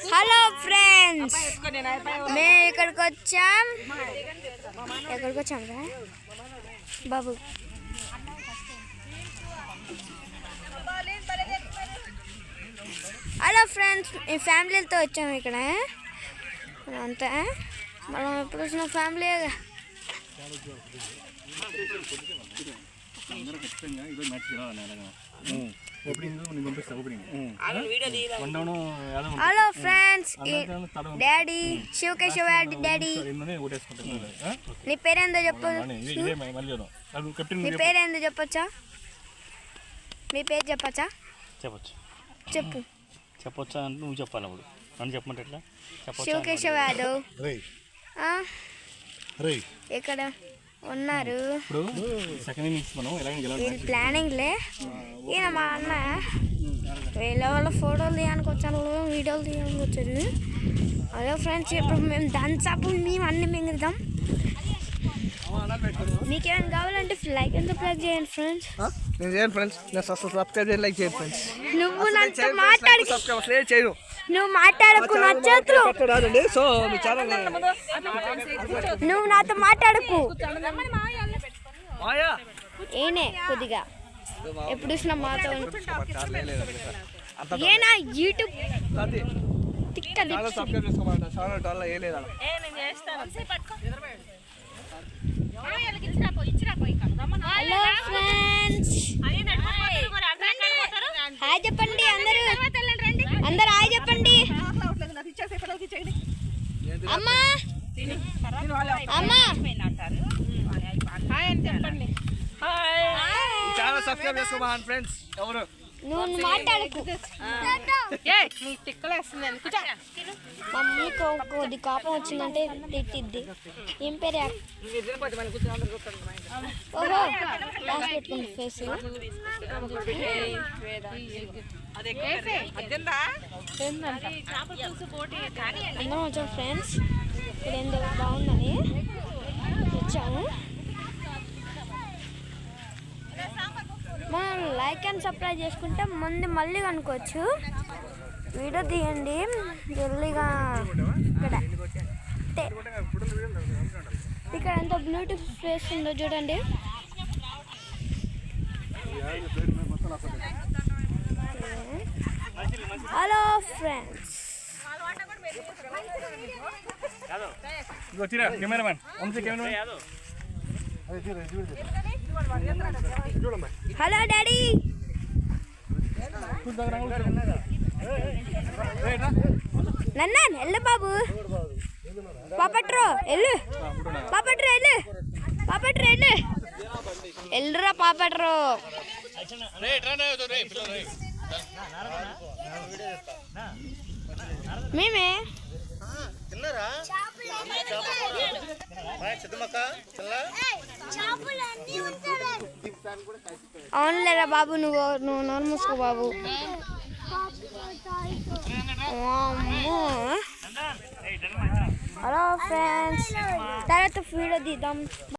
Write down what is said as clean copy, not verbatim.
Hello friends, మేము ఎక్కడికి వచ్చాం రా బాబు. హలో ఫ్రెండ్స్, ఈ ఫ్యామిలీతో వచ్చాము ఇక్కడ అంతా. మనం ఎప్పుడు వచ్చిన family hello friends, daddy Shivakeshava daddy. నీ పేరేందో చెప్పచ్చు? నీ పేరేందో చెప్పచ్చా? మీ పేరు చెప్పచ్చా? చెప్పచ్చు. చెప్పు. చెప్పొచ్చా అంటే నువ్వు చెప్పాలి. అప్పుడు నన్ను చెప్పమంటే ఎట్లా? శివకేశవ యాదవ్ ఇక్కడ ఉన్నారు. ప్లానింగ్లే. ఈయన మా అన్న వీళ్ళ వాళ్ళ ఫోటోలు తీయడానికి వచ్చాను, వీడియోలు తీయడానికి వచ్చారు. అదే ఫ్రెండ్స్, ఇప్పుడు మేము దంచాపు మేము అన్ని మింగుదాం. మీకేమైనా కావాలంటే లైక్ అండ్ సబ్స్క్రైబ్ చేయండి ఫ్రెండ్స్. నేను చేయను ఫ్రెండ్స్, నేను సబ్స్క్రైబ్ చేయండి, లైక్ చేయండి ఫ్రెండ్స్. నువ్వు నాతో మాట్లాడు, చేయను, నువ్వు మాట్లాడకు నా చేతులు. సో మీ ఛానల్ నువ్వు నాతో మాట్లాడకు. ఏనే కొద్దిగా ఎప్పుడు చూసినా మాతో ఏనా యూట్యూబ్ హలో ఫ్రెండ్స్, హాయ్ చెప్పండి అందరూ. అందరు హాయ్ చెప్పండి. అమ్మా అమ్మా ఛానల్ సబ్స్క్రైబ్ చేసుకోమని ఫ్రెండ్స్. ఎవరు నువ్వు మాట్లాడకు. మమ్మీకి కొద్ది కోపం వచ్చిందంటే తిట్టిద్ది. ఏం పేరు? ఓహో, క్లాస్ పెట్టుకుంది ఫేస్. అందరం వచ్చాం ఫ్రెండ్స్. ఇప్పుడు ఏందో బాగుందని వచ్చాము. మనం లైక్ అండ్ సబ్స్క్రైబ్ చేసుకుంటే మళ్ళీ కనుకోవచ్చు. వీడియో తీయండి జల్దీగా. ఇక్కడ ఎంత బ్లూటూత్ స్పేస్ ఉందో చూడండి. Hello friends, hello daddy. నన్న ఎల్లు బాబు. పాపట్రో ఎల్లు, పాపట్రో ఎల్లు, పాపట్రో ఎల్లు, ఎల్లురా పాపట్రో. మేమే అవునులేరా బాబు. నువ్వు నోరు మూసుకో బాబు. హలో ఫ్రెండ్స్, తర్వాత వీడియో తీద్దాం.